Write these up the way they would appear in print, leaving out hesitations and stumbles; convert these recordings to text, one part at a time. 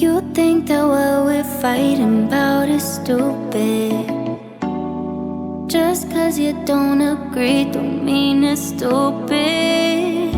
You think that what we're fighting about is stupid. Just cause you don't agree don't mean it's stupid.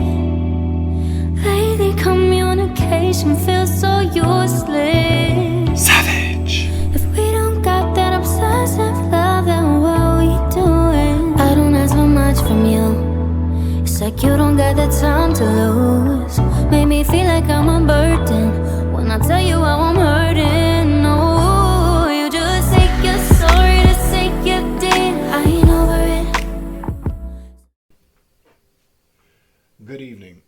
Lately communication feels so useless. Savage. If we don't got that obsessive love, then what we doing? I don't ask for much from you. It's like you don't got the time to lose. Make me feel like I'm a burden when I tell you how I'm hurting. No, you just say you're sorry to say you did. I ain't over it. Good evening.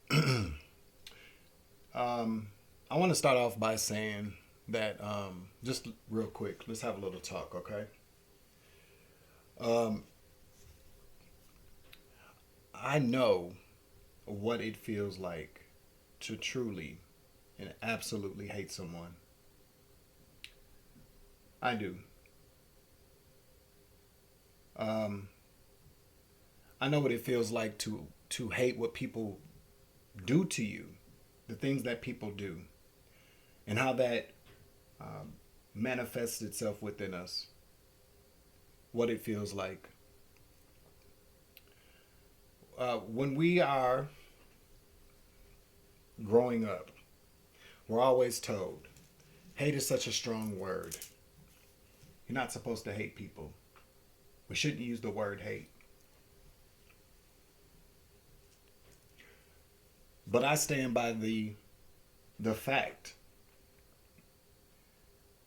I want to start off by saying that, just real quick, let's have a little talk, okay? I know what it feels like to truly and absolutely hate someone. I do. I know what it feels like to hate what people do to you, the things that people do, and how that manifests itself within us, what it feels like. When we are growing up, we're always told, hate is such a strong word. You're not supposed to hate people. We shouldn't use the word hate. But I stand by the fact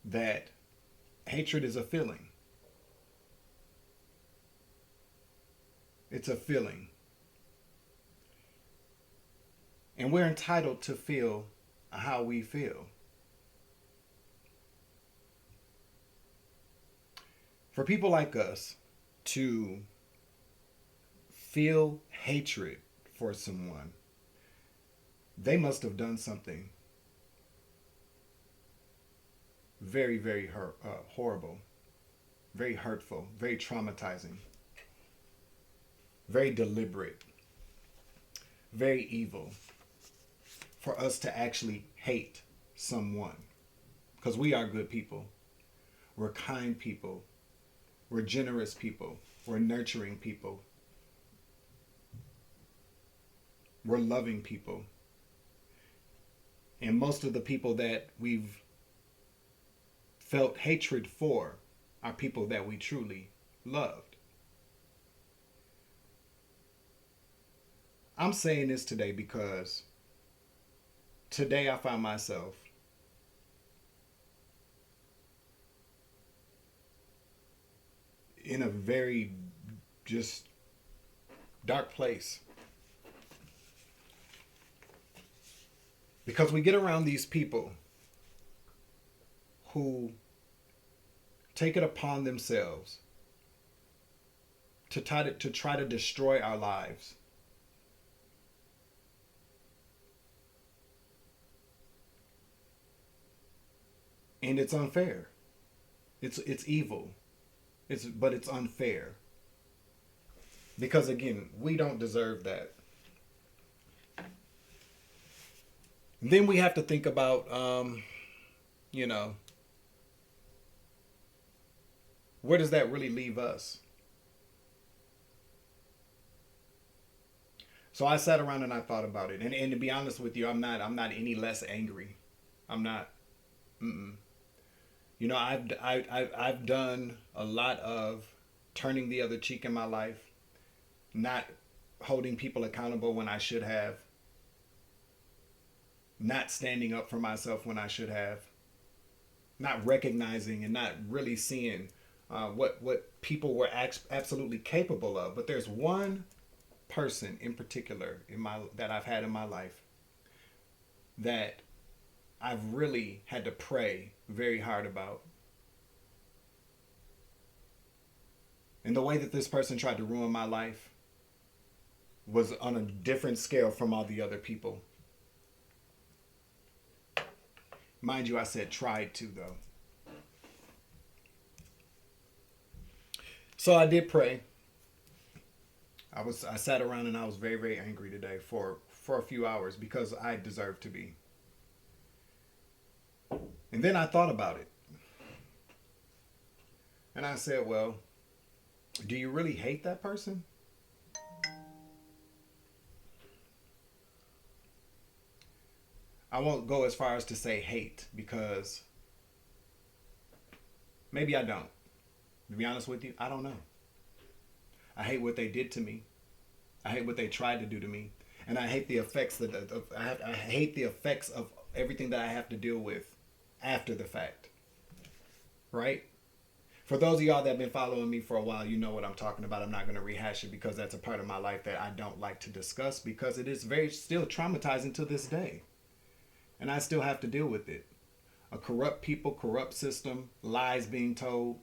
that hatred is a feeling. It's a feeling. And we're entitled to feel how we feel. For people like us to feel hatred for someone, they must have done something very, very horrible, very hurtful, very traumatizing, very deliberate, very evil for us to actually hate someone. Because we are good people. We're kind people. We're generous people. We're nurturing people. We're loving people. And most of the people that we've felt hatred for are people that we truly loved. I'm saying this today because today I find myself in a very just dark place. Because we get around these people who take it upon themselves to try to destroy our lives. And it's unfair. It's evil. But it's unfair. Because again, we don't deserve that. And then we have to think about, where does that really leave us? So I sat around and I thought about it. And to be honest with you, I'm not any less angry. I'm not. You know, I've done a lot of turning the other cheek in my life, not holding people accountable when I should have, not standing up for myself when I should have, not recognizing and not really seeing what people were absolutely capable of. But there's one person in particular that I've had in my life that I've really had to pray very hard about. And the way that this person tried to ruin my life was on a different scale from all the other people. Mind you, I said tried to, though. So I did pray. I sat around and I was very, very angry today for a few hours because I deserve to be. And then I thought about it. And I said, well, do you really hate that person? I won't go as far as to say hate, because maybe I don't. To be honest with you, I don't know. I hate what they did to me. I hate what they tried to do to me. And I hate the effects I hate the effects of everything that I have to deal with after the fact. Right? For those of y'all that have been following me for a while, you know what I'm talking about. I'm not going to rehash it, because that's a part of my life that I don't like to discuss, because it is very still traumatizing to this day. And I still have to deal with it. A corrupt people, corrupt system, lies being told,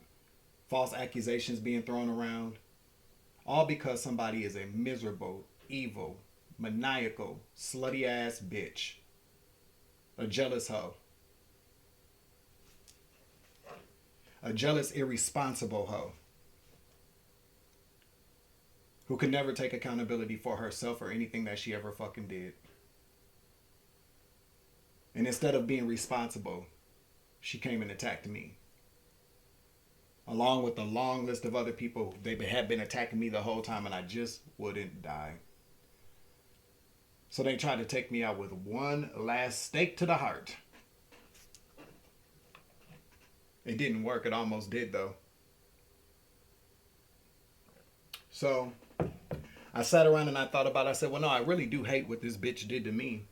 false accusations being thrown around. All because somebody is a miserable, evil, maniacal, slutty ass bitch. A jealous hoe. A jealous, irresponsible hoe. Who can never take accountability for herself or anything that she ever fucking did. And instead of being responsible, she came and attacked me. Along with a long list of other people, they had been attacking me the whole time, and I just wouldn't die. So they tried to take me out with one last stake to the heart. It didn't work. It almost did, though. So I sat around and I thought about it. I said, well, no, I really do hate what this bitch did to me.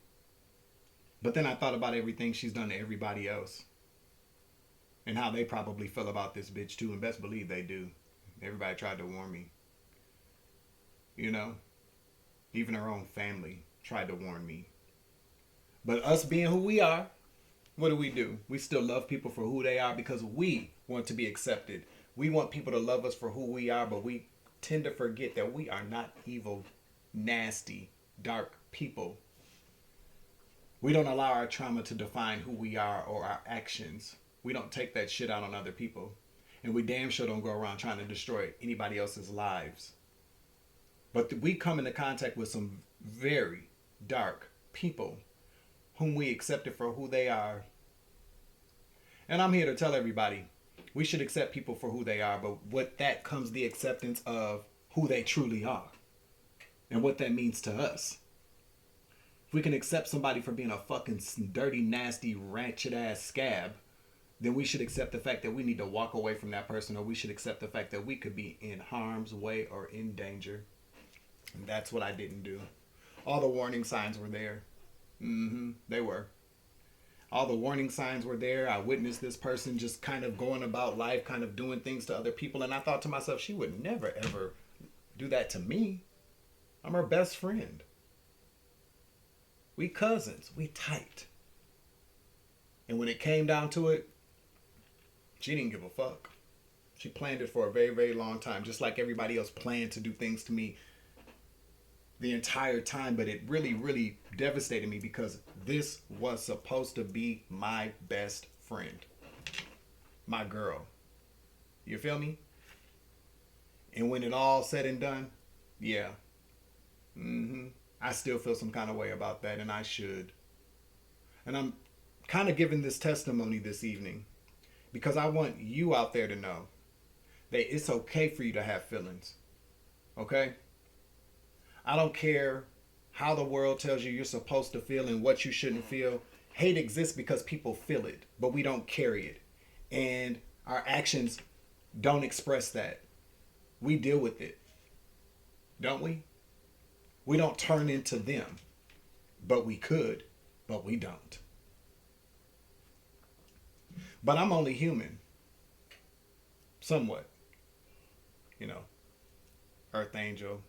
But then I thought about everything she's done to everybody else. And how they probably feel about this bitch too. And best believe they do. Everybody tried to warn me. You know? Even her own family tried to warn me. But us being who we are, what do? We still love people for who they are, because we want to be accepted. We want people to love us for who we are, but we tend to forget that we are not evil, nasty, dark people. We don't allow our trauma to define who we are or our actions. We don't take that shit out on other people. And we damn sure don't go around trying to destroy anybody else's lives. But we come into contact with some very dark people whom we accepted for who they are. And I'm here to tell everybody, we should accept people for who they are, but with that comes the acceptance of who they truly are and what that means to us. If we can accept somebody for being a fucking dirty, nasty, ratchet ass scab, then we should accept the fact that we need to walk away from that person, or we should accept the fact that we could be in harm's way or in danger. And that's what I didn't do. All the warning signs were there. They were. All the warning signs were there. I witnessed this person just kind of going about life, kind of doing things to other people. And I thought to myself, she would never, ever do that to me. I'm her best friend. We cousins. We tight. And when it came down to it, she didn't give a fuck. She planned it for a very, very long time. Just like everybody else planned to do things to me the entire time. But it really, really devastated me, because this was supposed to be my best friend. My girl. You feel me? And when it all said and done, yeah. I still feel some kind of way about that, and I should. And I'm kind of giving this testimony this evening because I want you out there to know that it's okay for you to have feelings. Okay? I don't care how the world tells you you're supposed to feel and what you shouldn't feel. Hate exists because people feel it, but we don't carry it. And our actions don't express that. We deal with it. Don't we? We don't turn into them. But we could, but we don't. But I'm only human. Somewhat. You know, earth angel,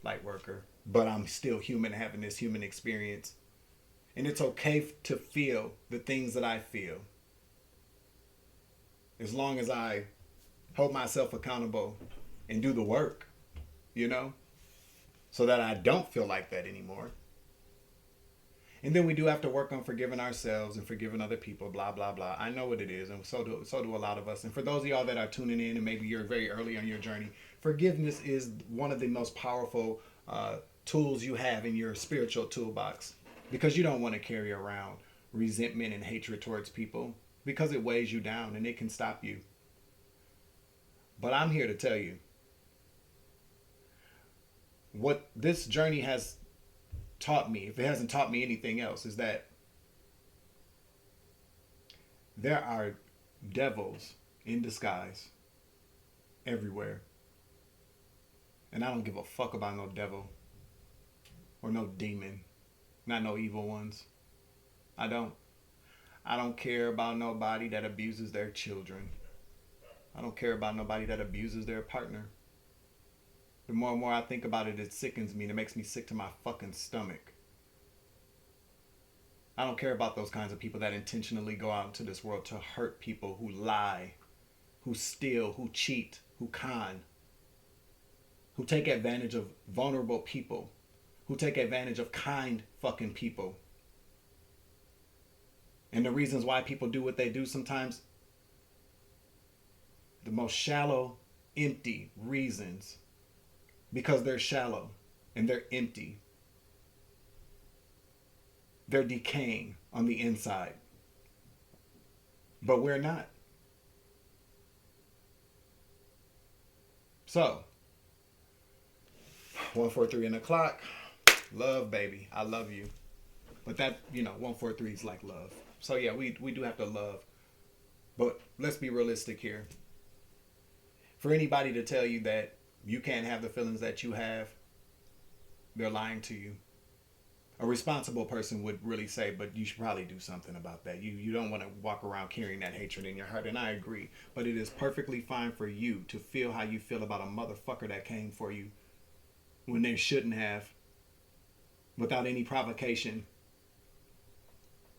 light worker. But I'm still human, having this human experience. And it's okay to feel the things that I feel. As long as I hold myself accountable and do the work, you know, so that I don't feel like that anymore. And then we do have to work on forgiving ourselves and forgiving other people, blah, blah, blah. I know what it is, and so do a lot of us. And for those of y'all that are tuning in and maybe you're very early on your journey, forgiveness is one of the most powerful tools you have in your spiritual toolbox, because you don't want to carry around resentment and hatred towards people because it weighs you down and it can stop you. But I'm here to tell you what this journey has taught me, if it hasn't taught me anything else, is that there are devils in disguise everywhere. And I don't give a fuck about no devil or no demon, not no evil ones. I don't care about nobody that abuses their children. I don't care about nobody that abuses their partner. The more and more I think about it, it sickens me and it makes me sick to my fucking stomach. I don't care about those kinds of people that intentionally go out into this world to hurt people, who lie, who steal, who cheat, who con, who take advantage of vulnerable people, who take advantage of kind fucking people. And the reasons why people do what they do sometimes, the most shallow, empty reasons, because they're shallow and they're empty. They're decaying on the inside. But we're not. So, 143 in the clock. Love, baby. I love you. But that, 143 is like love. So yeah, we do have to love. But let's be realistic here. For anybody to tell you that you can't have the feelings that you have, they're lying to you. A responsible person would really say, but you should probably do something about that. You don't want to walk around carrying that hatred in your heart, and I agree. But it is perfectly fine for you to feel how you feel about a motherfucker that came for you when they shouldn't have, without any provocation.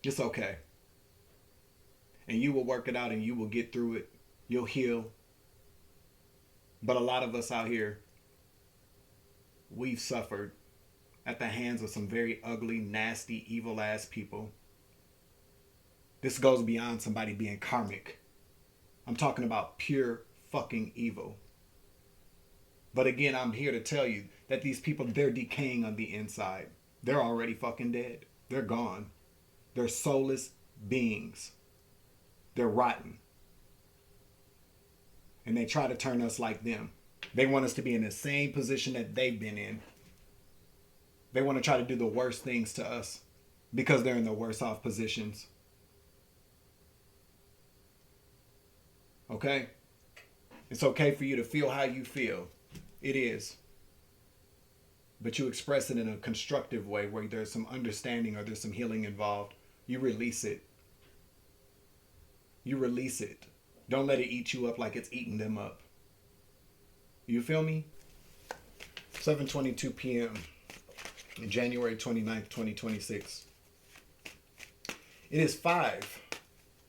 It's okay. And you will work it out and you will get through it. You'll heal. But a lot of us out here, we've suffered at the hands of some very ugly, nasty, evil ass people. This goes beyond somebody being karmic. I'm talking about pure fucking evil. But again, I'm here to tell you that these people, they're decaying on the inside. They're already fucking dead. They're gone. They're soulless beings. They're rotten. And they try to turn us like them. They want us to be in the same position that they've been in. They want to try to do the worst things to us because they're in the worst off positions. Okay? It's okay for you to feel how you feel. It is. But you express it in a constructive way where there's some understanding or there's some healing involved. You release it. You release it. Don't let it eat you up like it's eating them up. You feel me? 7:22 p.m. January 29th, 2026. It is 5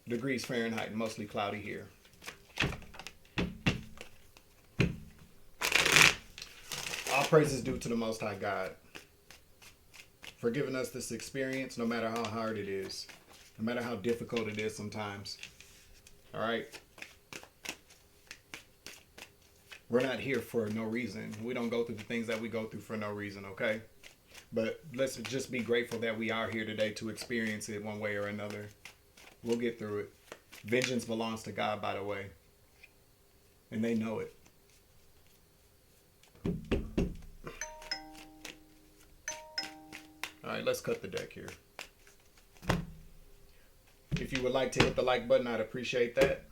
degrees Fahrenheit and mostly cloudy here. All praise is due to the Most High God for giving us this experience, no matter how hard it is, no matter how difficult it is sometimes. All right? We're not here for no reason. We don't go through the things that we go through for no reason, okay? But let's just be grateful that we are here today to experience it one way or another. We'll get through it. Vengeance belongs to God, by the way. And they know it. All right, let's cut the deck here. If you would like to hit the like button, I'd appreciate that.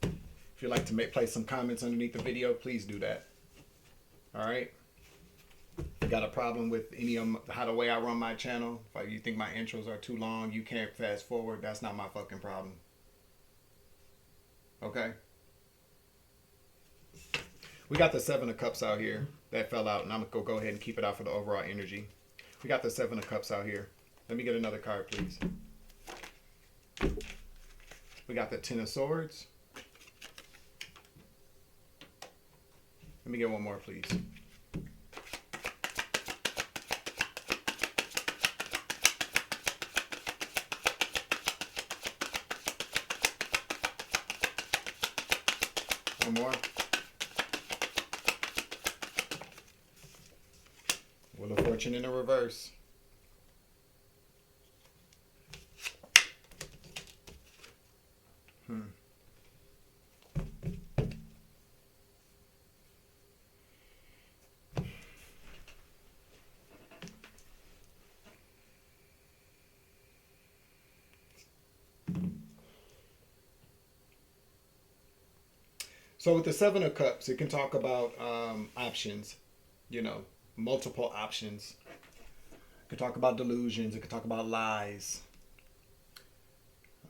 If you'd like to place some comments underneath the video, please do that. All right? If you got a problem with any of how the way I run my channel, if you think my intros are too long, you can't fast forward, that's not my fucking problem. Okay? We got the 7 of Cups out here. That fell out, and I'm going to go ahead and keep it out for the overall energy. We got the 7 of Cups out here. Let me get another card, please. We got the 10 of Swords. Let me get one more, please. One more. Wheel of Fortune in the reverse. So with the Seven of Cups, it can talk about options, multiple options. It can talk about delusions. It can talk about lies.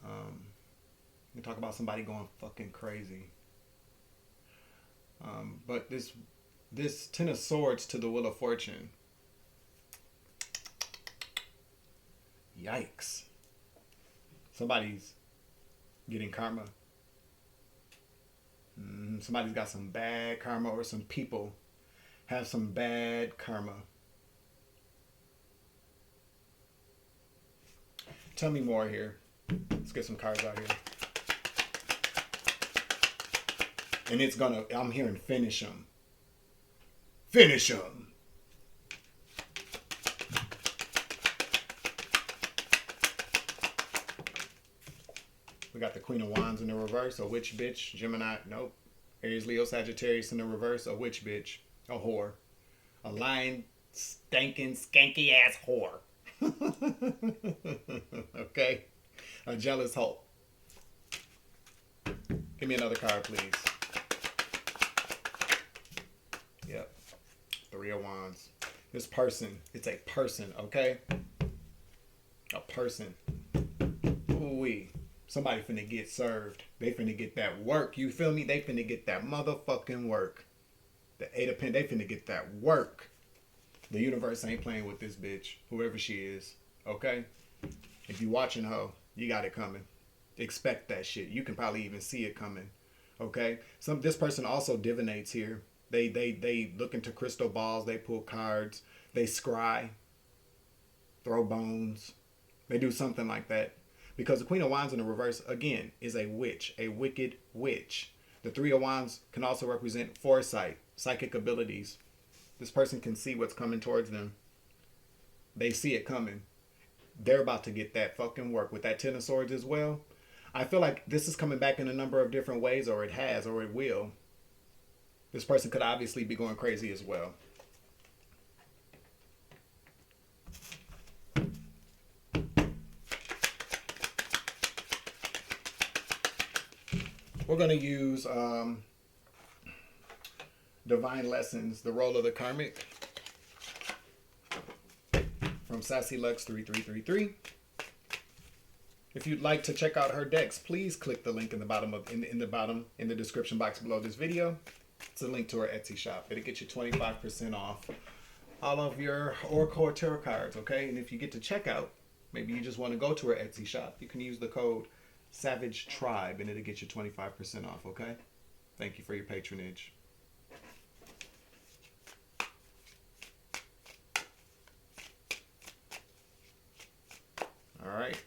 It can talk about somebody going fucking crazy. But this Ten of Swords to the Wheel of Fortune. Yikes. Somebody's getting karma. Somebody's got some bad karma, or some people have some bad karma. Tell me more here. Let's get some cards out here. And it's gonna, I'm hearing finish them. Finish them. We got the Queen of Wands in the reverse, a witch bitch, Gemini, nope. Aries, Leo, Sagittarius in the reverse, a witch bitch, a whore. A lying, stinking, skanky ass whore. Okay? A jealous hoe. Give me another card, please. Yep. Three of Wands. This person, it's a person, okay? A person. Ooh-wee. Somebody finna get served. They finna get that work. You feel me? They finna get that motherfucking work. The Eight of Pentacles, they finna get that work. The universe ain't playing with this bitch, whoever she is. Okay? If you watching her, you got it coming. Expect that shit. You can probably even see it coming. Okay? This person also divinates here. They look into crystal balls. They pull cards. They scry. Throw bones. They do something like that. Because the Queen of Wands in the reverse, again, is a witch, a wicked witch. The Three of Wands can also represent foresight, psychic abilities. This person can see what's coming towards them. They see it coming. They're about to get that fucking work with that Ten of Swords as well. I feel like this is coming back in a number of different ways, or it has, or it will. This person could obviously be going crazy as well. We're going to use Divine Lessons, the role of the karmic, from Sassy Lux 3333. If you'd like to check out her decks, please click the link in the bottom in the description box below this video. It's a link to her Etsy shop. It'll get you 25% off all of your Oracle Tarot cards, okay? And if you get to checkout, maybe you just want to go to her Etsy shop, you can use the code Savage Tribe and it'll get you 25% off, okay? Thank you for your patronage. All right.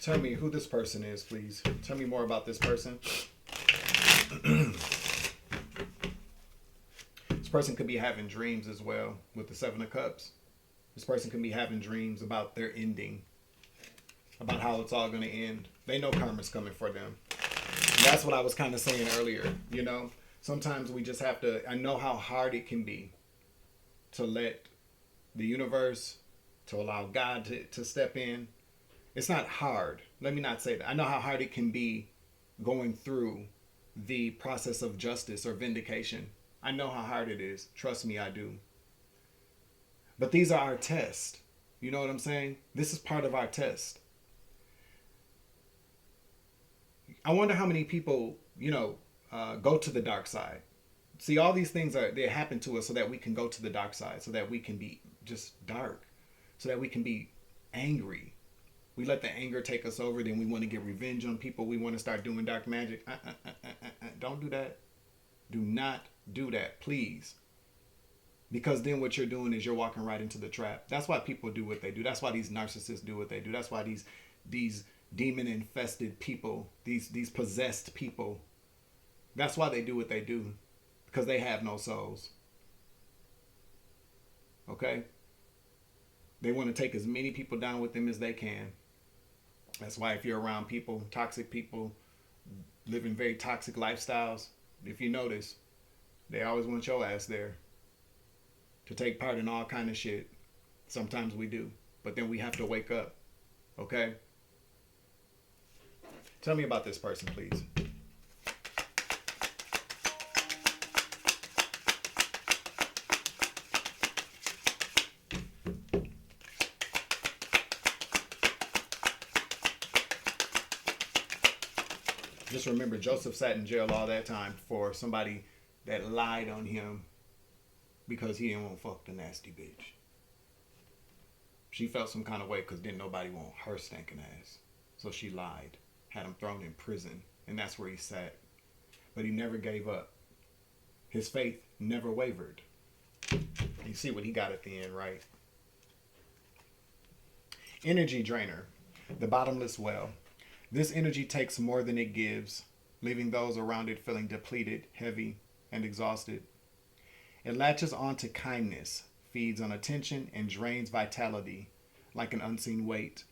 Tell me who this person is, please. Tell me more about this person. This person could be having dreams as well with the Seven of Cups. This person can be having dreams about their ending, about how it's all going to end. They know karma's coming for them. And that's what I was kind of saying earlier. You know, sometimes we just have to, I know how hard it can be to let the universe, to allow God to step in. It's not hard. Let me not say that. I know how hard it can be going through the process of justice or vindication. I know how hard it is. Trust me, I do. But these are our tests. You know what I'm saying? This is part of our test. I wonder how many people, go to the dark side. See, all these things they happen to us so that we can go to the dark side, so that we can be just dark, so that we can be angry. We let the anger take us over, then we want to get revenge on people. We want to start doing dark magic. Don't do that. Do not do that, please. Because then what you're doing is you're walking right into the trap. That's why people do what they do. That's why these narcissists do what they do. That's why these demon-infested people, these possessed people, that's why they do what they do. Because they have no souls. Okay? They want to take as many people down with them as they can. That's why if you're around people, toxic people, living very toxic lifestyles, if you notice, they always want your ass there to take part in all kind of shit. Sometimes we do, but then we have to wake up. Okay? Tell me about this person, please. Just remember, Joseph sat in jail all that time for somebody that lied on him because he didn't want to fuck the nasty bitch. She felt some kind of way because didn't nobody want her stinking ass. So she lied, had him thrown in prison, and that's where he sat. But he never gave up. His faith never wavered. You see what he got at the end, right? Energy drainer, the bottomless well. This energy takes more than it gives, leaving those around it feeling depleted, heavy, and exhausted. It latches onto kindness, feeds on attention, and drains vitality like an unseen weight.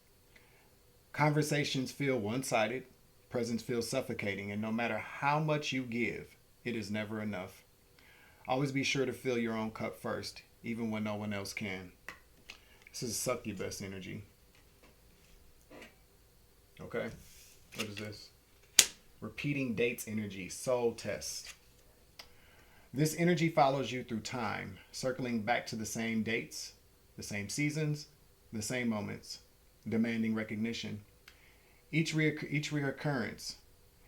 Conversations feel one-sided, presence feels suffocating, and no matter how much you give, it is never enough. Always be sure to fill your own cup first, even when no one else can. This is succubus energy. Okay, what is this? Repeating dates energy, soul test. This energy follows you through time, circling back to the same dates, the same seasons, the same moments, demanding recognition. Each reoccurrence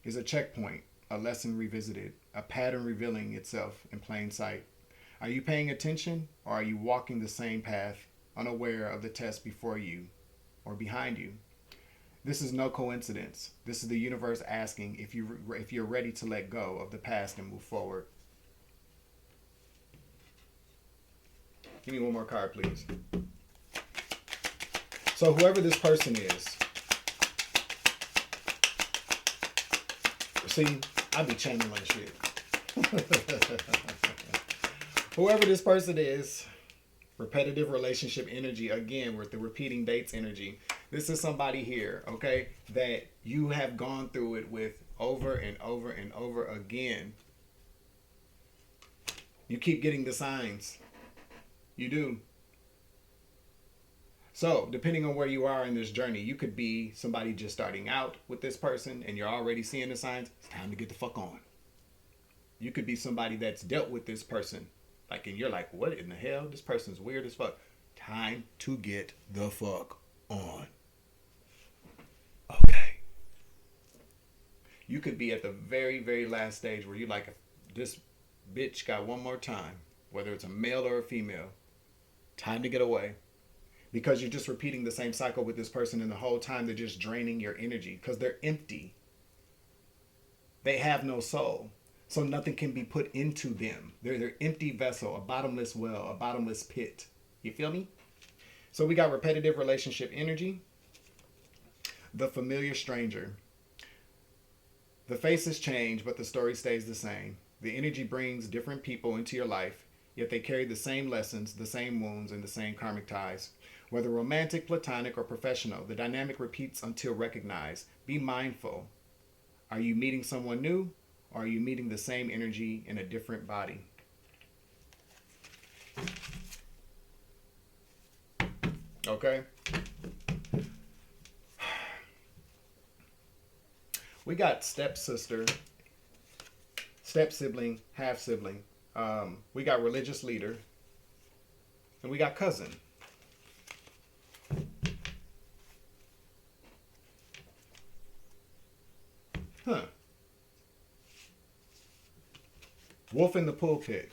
is a checkpoint, a lesson revisited, a pattern revealing itself in plain sight. Are you paying attention, or are you walking the same path, unaware of the test before you or behind you? This is no coincidence. This is the universe asking if you're ready to let go of the past and move forward. Give me one more card, please. So whoever this person is, see, I be channeling shit. Whoever this person is, repetitive relationship energy, again, with the repeating dates energy. This is somebody here, okay, that you have gone through it with over and over and over again. You keep getting the signs. You do. So, depending on where you are in this journey, you could be somebody just starting out with this person and you're already seeing the signs. It's time to get the fuck on. You could be somebody that's dealt with this person. Like, and you're like, what in the hell? This person's weird as fuck. Time to get the fuck on. Okay. You could be at the very, very last stage where you're like, if this bitch got one more time, whether it's a male or a female, time to get away. Because you're just repeating the same cycle with this person, and the whole time they're just draining your energy because they're empty. They have no soul. So nothing can be put into them. They're empty vessel, a bottomless well, a bottomless pit. You feel me? So we got repetitive relationship energy. The familiar stranger. The faces change, but the story stays the same. The energy brings different people into your life, yet they carry the same lessons, the same wounds, and the same karmic ties. Whether romantic, platonic, or professional, the dynamic repeats until recognized. Be mindful. Are you meeting someone new? Or are you meeting the same energy in a different body? Okay. We got stepsister, step sibling, half sibling. We got religious leader. And we got cousin. Huh. Wolf in the pulpit.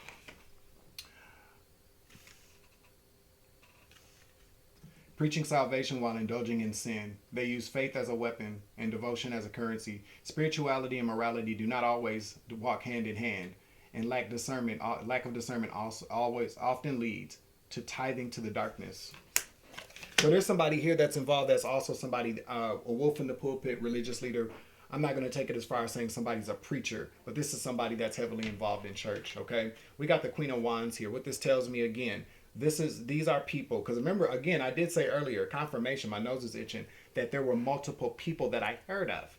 Preaching salvation while indulging in sin. They use faith as a weapon and devotion as a currency. Spirituality and morality do not always walk hand in hand, and lack of discernment also always often leads to tithing to the darkness. So there's somebody here that's involved that's also somebody, a wolf in the pulpit, religious leader. I'm not going to take it as far as saying somebody's a preacher, but this is somebody that's heavily involved in church, okay? We got the Queen of Wands here. What this tells me, again, These are people, because remember, again, I did say earlier, confirmation, my nose is itching, that there were multiple people that I heard of.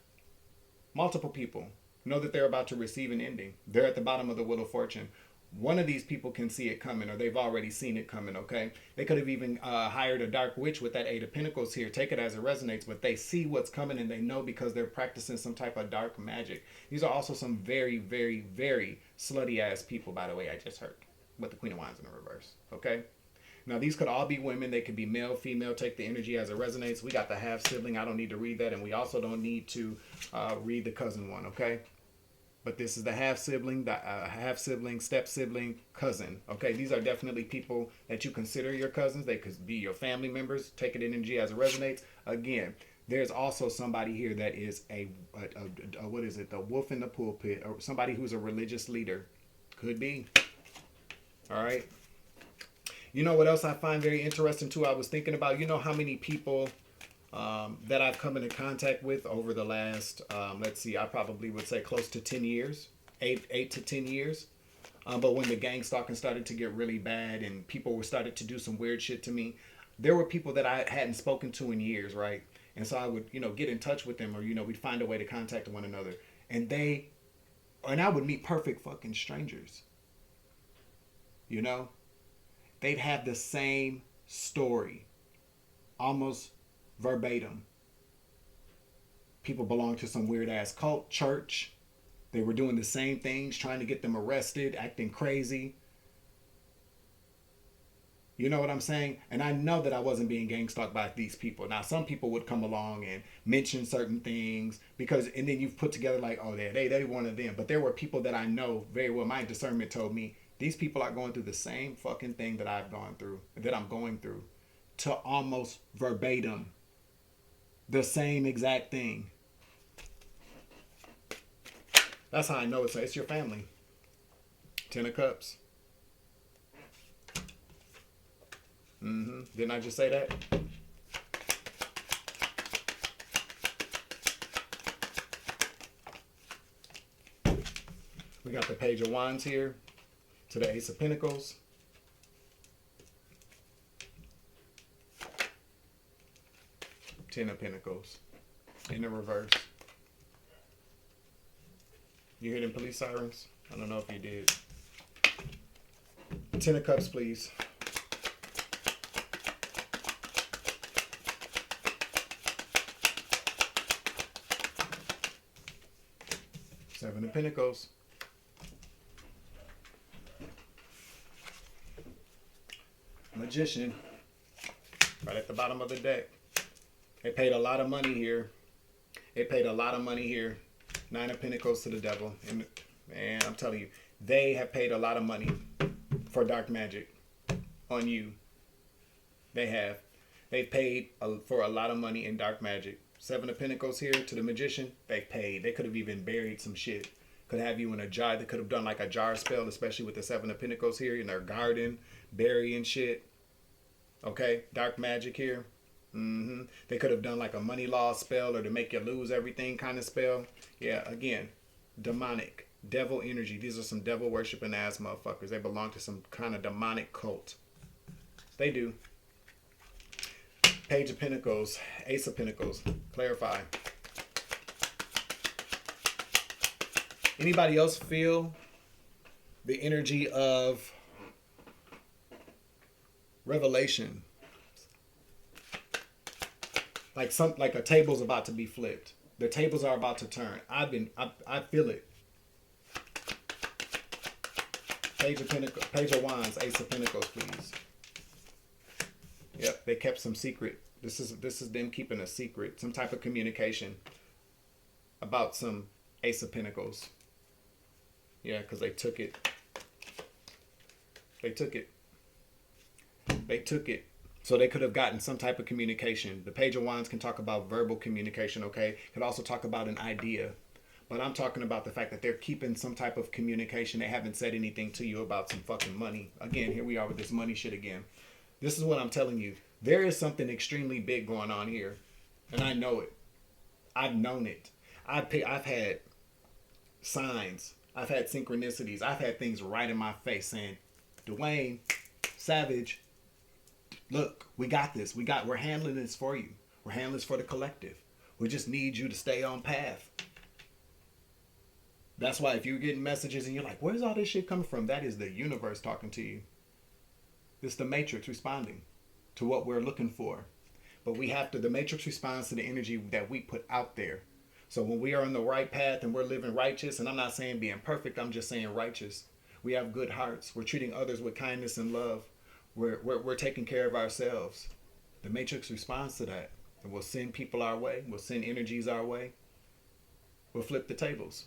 Multiple people know that they're about to receive an ending. They're at the bottom of the Wheel of Fortune. One of these people can see it coming, or they've already seen it coming, okay? They could have even hired a dark witch with that Eight of Pentacles here. Take it as it resonates, but they see what's coming and they know because they're practicing some type of dark magic. These are also some very, very, very slutty-ass people, by the way, I just heard, with the Queen of Wands in the reverse, okay? Now, these could all be women. They could be male, female. Take the energy as it resonates. We got the half-sibling. I don't need to read that, and we also don't need to read the cousin one, okay? But this is the half-sibling, step-sibling, cousin. Okay, these are definitely people that you consider your cousins. They could be your family members. Take it in energy as it resonates. Again, there's also somebody here that is what is it? The wolf in the pulpit, or somebody who's a religious leader. Could be. All right. You know what else I find very interesting too? I was thinking about, you know how many people that I've come into contact with over the last, let's see, I probably would say close to 10 years, 8 to 10 years. But when the gang stalking started to get really bad and people were started to do some weird shit to me, there were people that I hadn't spoken to in years, right? And so I would, get in touch with them, or, we'd find a way to contact one another. And I would meet perfect fucking strangers. They'd have the same story, almost verbatim. People belong to some weird ass cult, church. They were doing the same things, trying to get them arrested, acting crazy. You know what I'm saying? And I know that I wasn't being gang stalked by these people. Now, some people would come along and mention certain things and then you've put together like, oh, they one of them. But there were people that I know very well. My discernment told me these people are going through the same fucking thing that I've gone through, that I'm going through, to almost verbatim. The same exact thing. That's how I know it's your family. 10 of Cups. Didn't I just say that? We got the Page of Wands here to the Ace of Pentacles. Ten of Pentacles in the reverse. You hear them police sirens? I don't know if you did. 10 of Cups, please. Seven of Pentacles. Magician. Right at the bottom of the deck. They paid a lot of money here. Nine of Pentacles to the Devil. And man, I'm telling you, they have paid a lot of money for dark magic on you. They have. They've paid for a lot of money in dark magic. Seven of Pentacles here to the Magician. They paid. They could have even buried some shit. Could have you in a jar. They could have done like a jar spell, especially with the Seven of Pentacles here in their garden, burying shit. Okay, dark magic here. They could have done like a money law spell or to make you lose everything kind of spell. Yeah, again, demonic, devil energy. These are some devil worshiping ass motherfuckers. They belong to some kind of demonic cult. They do. Page of Pentacles, Ace of Pentacles. Clarify. Anybody else feel the energy of revelation? Like a table's about to be flipped. The tables are about to turn. I feel it. Page of Wands, Ace of Pentacles, please. Yep, they kept some secret. This is them keeping a secret, some type of communication about some Ace of Pentacles. Yeah, because they took it. They took it. So they could have gotten some type of communication. The Page of Wands can talk about verbal communication, okay? Could also talk about an idea. But I'm talking about the fact that they're keeping some type of communication. They haven't said anything to you about some fucking money. Again, here we are with this money shit again. This is what I'm telling you. There is something extremely big going on here. And I know it. I've known it. I've had signs. I've had synchronicities. I've had things right in my face saying, Dwayne, Savage, look, we got this. We're handling this for you. We're handling this for the collective. We just need you to stay on path. That's why if you're getting messages and you're like, where's all this shit coming from? That is the universe talking to you. It's the matrix responding to what we're looking for. But the matrix responds to the energy that we put out there. So when we are on the right path and we're living righteous, and I'm not saying being perfect, I'm just saying righteous. We have good hearts. We're treating others with kindness and love. We're taking care of ourselves. The matrix responds to that. And we'll send people our way. We'll send energies our way. We'll flip the tables.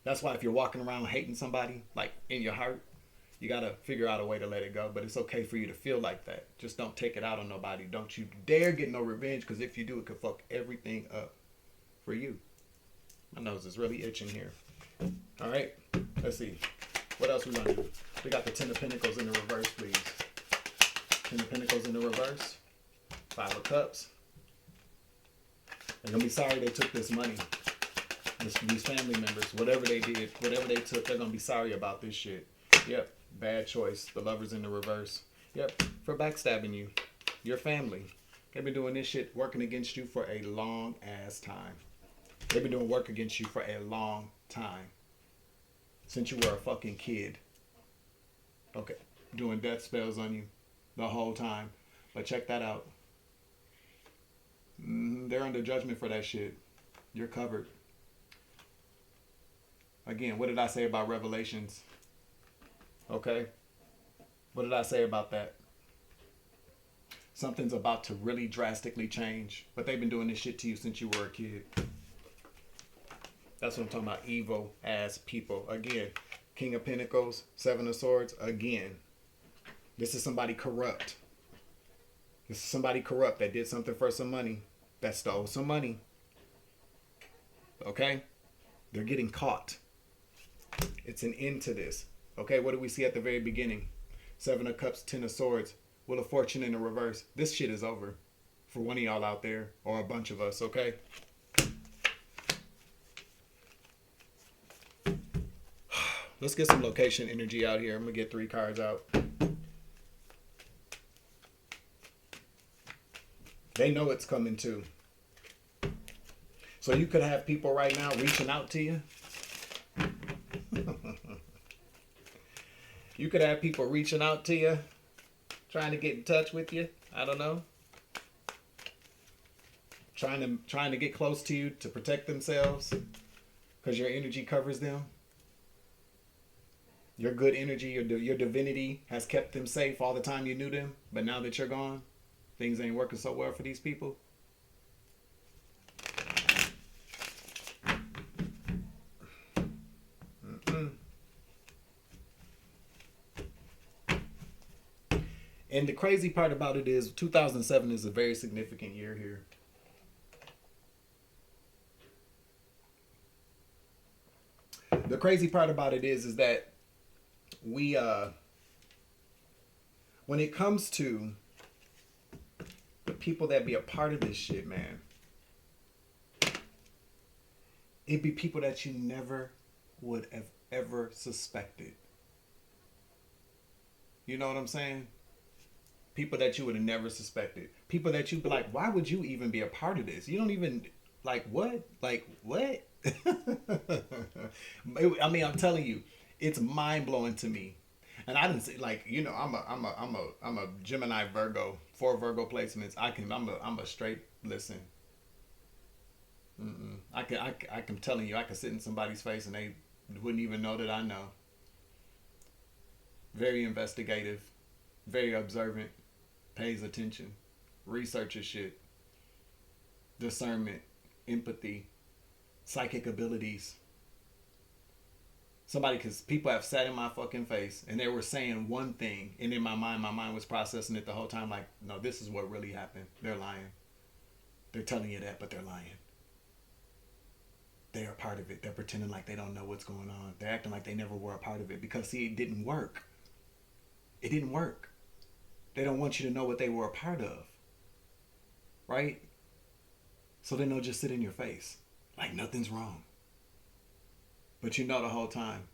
That's why if you're walking around hating somebody, like in your heart, you got to figure out a way to let it go. But it's okay for you to feel like that. Just don't take it out on nobody. Don't you dare get no revenge, because if you do, it could fuck everything up for you. My nose is really itching here. All right. Let's see. What else we going to do? We got the 10 of Pentacles in the reverse, please. 10 of Pentacles in the reverse. 5 of Cups. They're going to be sorry they took this money. These family members, whatever they did, whatever they took, they're going to be sorry about this shit. Yep. Bad choice. The Lover's in the reverse. Yep. For backstabbing you. Your family. They've been doing this shit, working against you for a long ass time. They've been doing work against you for a long time. Since you were a fucking kid. Okay. Doing death spells on you the whole time. But check that out. They're under judgment for that shit. You're covered. Again, what did I say about revelations? Okay? What did I say about that? Something's about to really drastically change. But they've been doing this shit to you since you were a kid. That's what I'm talking about. Evil ass people. Again, King of Pentacles, 7 of Swords. Again, this is somebody corrupt. This is somebody corrupt that did something for some money. That stole some money. Okay? They're getting caught. It's an end to this. Okay, what do we see at the very beginning? 7 of Cups, 10 of Swords. Wheel of Fortune in the reverse. This shit is over. For one of y'all out there. Or a bunch of us, okay? Let's get some location energy out here. I'm going to get 3 cards out. They know it's coming too. So you could have people right now reaching out to you. You could have people reaching out to you, trying to get in touch with you. I don't know. Trying to get close to you to protect themselves because your energy covers them. Your good energy, your divinity has kept them safe all the time you knew them. But now that you're gone, things ain't working so well for these people. And the crazy part about it is 2007 is a very significant year here. The crazy part about it is that we, when it comes to the people that be a part of this shit, man, it'd be people that you never would have ever suspected. You know what I'm saying? People that you would have never suspected. People that you'd be like, why would you even be a part of this? You don't even, like, what? Like, what? I mean, I'm telling you, it's mind-blowing to me. And I didn't say, like, you know, I'm a Gemini Virgo, 4 Virgo placements. I'm a straight listen. I'm telling you, I can sit in somebody's face and they wouldn't even know that I know. Very investigative, very observant, pays attention, researches shit, discernment, empathy, psychic abilities. Because people have sat in my fucking face and they were saying one thing, and in my mind was processing it the whole time like, no, this is what really happened. They're lying. They're telling you that, but they're lying. They are part of it. They're pretending like they don't know what's going on. They're acting like they never were a part of it because, see, it didn't work. It didn't work. They don't want you to know what they were a part of. Right? So then they'll just sit in your face like nothing's wrong. But you know the whole time.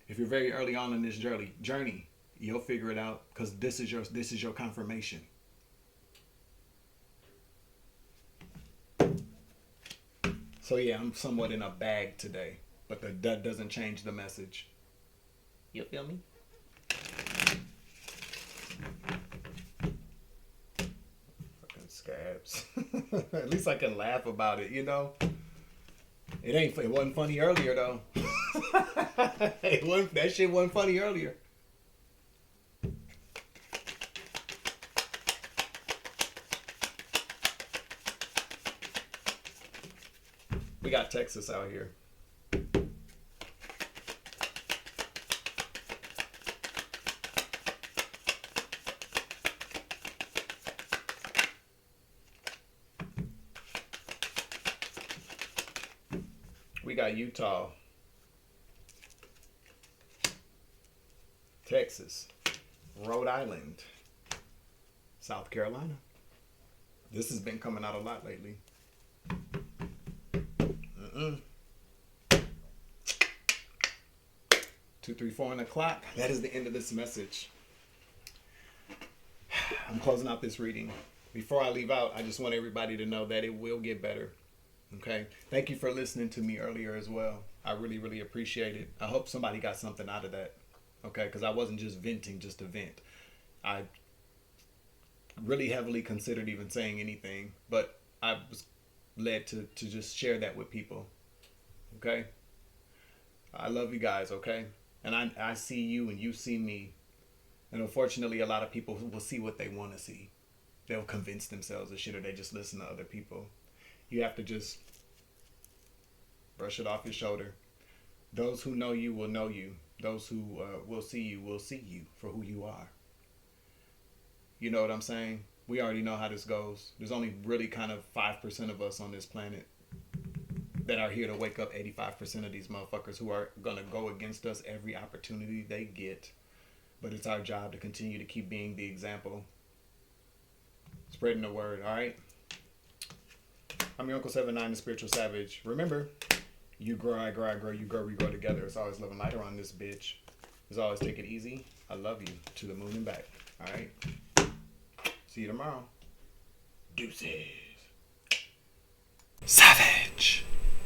If you're very early on in this journey, you'll figure it out because this is your confirmation. So yeah, I'm somewhat in a bag today, but that doesn't change the message. You feel me? Fucking scabs. At least I can laugh about it, you know? It wasn't funny earlier though. That shit wasn't funny earlier. We got Texas out here. We got Utah, Texas, Rhode Island, South Carolina. This has been coming out a lot lately. 2, 3, 4 on the clock. That is the end of this message. I'm closing out this reading. Before I leave out, I just want everybody to know that it will get better. Okay? Thank you for listening to me earlier as well. I really, really appreciate it. I hope somebody got something out of that. Okay? Because I wasn't just venting just to vent. I really heavily considered even saying anything, but I was led to just share that with people. Okay? I love you guys, okay? And I see you and you see me. And unfortunately, a lot of people will see what they want to see. They'll convince themselves of shit, or they just listen to other people. You have to just brush it off your shoulder. Those who know you will know you. Those who will see you for who you are. You know what I'm saying? We already know how this goes. There's only really kind of 5% of us on this planet that are here to wake up 85% of these motherfuckers who are going to go against us every opportunity they get. But it's our job to continue to keep being the example. Spreading the word, all right? I'm your Uncle 79, the Spiritual Savage. Remember, you grow, I grow, I grow, you grow, we grow together. It's always love and light around this bitch. As always, take it easy. I love you. To the moon and back, all right? See you tomorrow. Deuces. Savage.